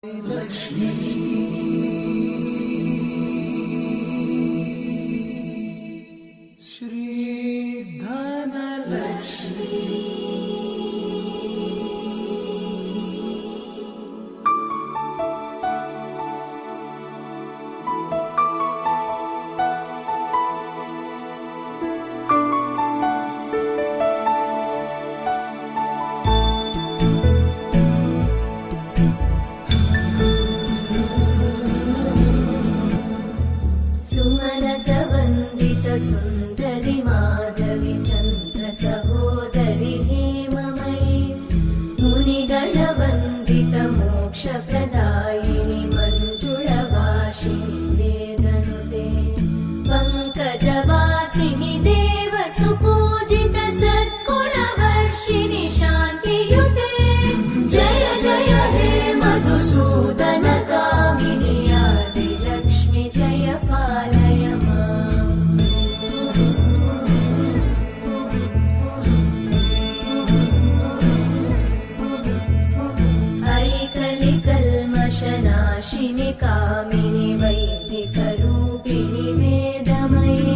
लक्ष्मी श्री धनलक्ष्मी सुन्दरि माधवी चन्द्र सहोदरि हेममयी मुनिगणवन्दित मोक्षप्रदायिनि मञ्जुळभाषिणि वेदनुते पङ्कजवासिनि देवसुपूजित सद्गुणवर्षिणि शान्तियुते जय जय हे मधुसूदन कामिनि आदिलक्ष्मि जय पालय नाशिनि कामिनि वैदिकरूपिणि वेदमये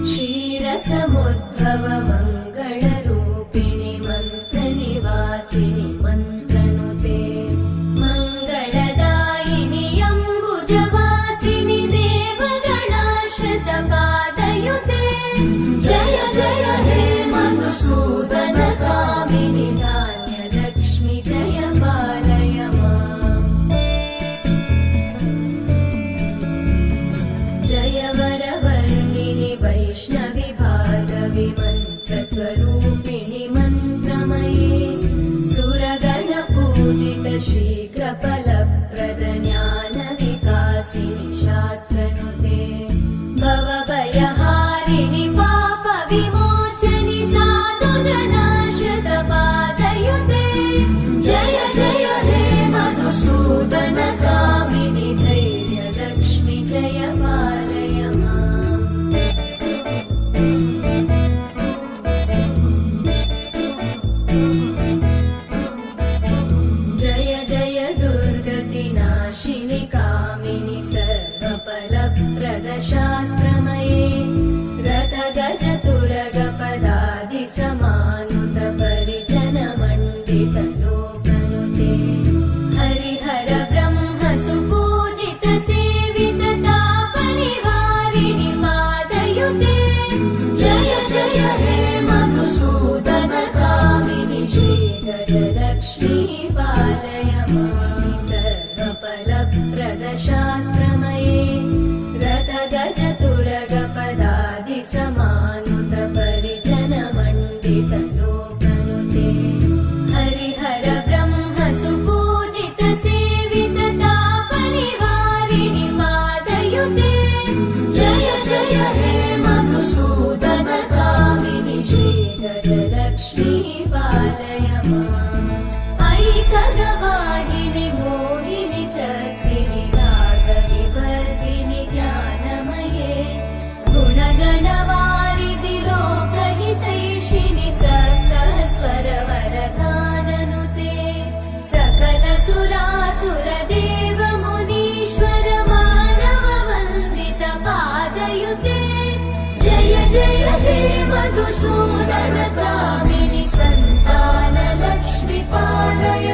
क्षीरसमुद्भव मङ्गलरूपिणि मन्त्रनिवासिनि मन्त्रनुते मङ्गलदायिनि अम्बुजवासिनि देवगणाश्रितपादयुते जय जय हे मधुसूदन कामिनि धान्यलक्ष्मि जय पालय वैष्णवि भार्गवि मन्त्रस्वरूपिणि मन्त्रमये सुरगणपूजित शीघ्रफलप्रद ज्ञानविकासिनि शास्त्रनुते भवभयहारिणि पापविमोचनि साधुजनाश्रितपादयुते जय जय हे मधुसूदन कामिनि धैर्यलक्ष्मि जय पालय नाशिनि कामिनि सर्वफलप्रदशास्त्रमये रथगजतुरगपदादि समानुत परिजनमण्डित लोकनुते हरिहर ब्रह्म सुपूजित सेवित तापनिवारिणि पादयुते जय जय हे मधुसूदन कामिनि श्रीगजलक्ष्मी पालय फलप्रदशास्त्रमये रथगजतुरगपदादि समानुत परिजनमण्डित लोकनुते हरिहर ब्रह्म सुपूजित सेवित तापनिवारिणि पादयुते जय जय हे मधुसूदन कामिनि श्रीगजलक्ष्मी पालय ऐकगवाहिनि मोहिनि चक्रिणि रागविवर्धिनि ज्ञानमये गुणगणवारिधि लोकहितैषिणि सप्तस्वरवरगाननुते सकलसुरासुरदेव मुनीश्वर मानववन्दित पादयुते जय जय हे मधुसूदन कामिनि सन्तानलक्ष्मि पालय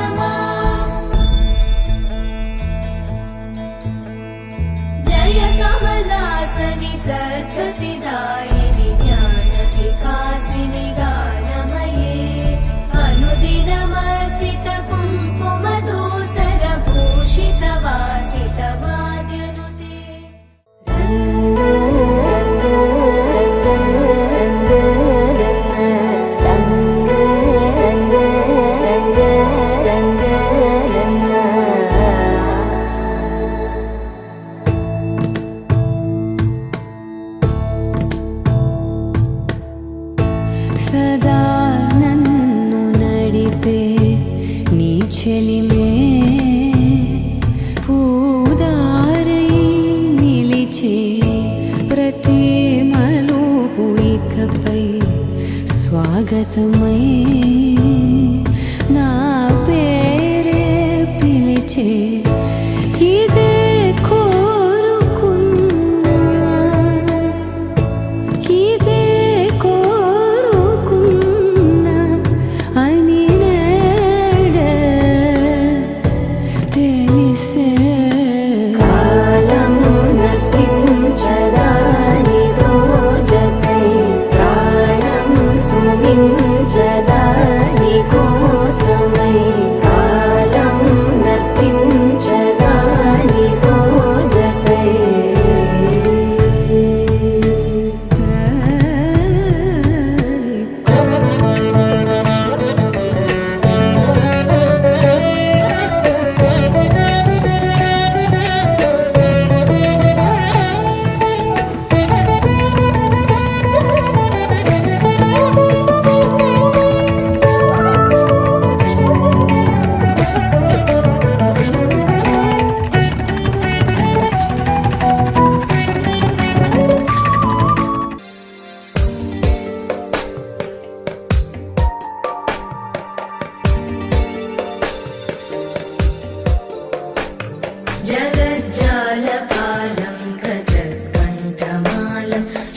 जय कमलासनि सद्गतिदायिनि ज्ञानविकासिनि गानमये अनुदिनमर्चित कुङ्कुमधूसर भूषित वासित वाद्यनुते सदा नन्नु नडिपे नी చెలిమే పూదారై నిలిచే ప్రతి మలుపు ఇకపై స్వాగతమై నా పేరే పిలిచే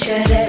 शरण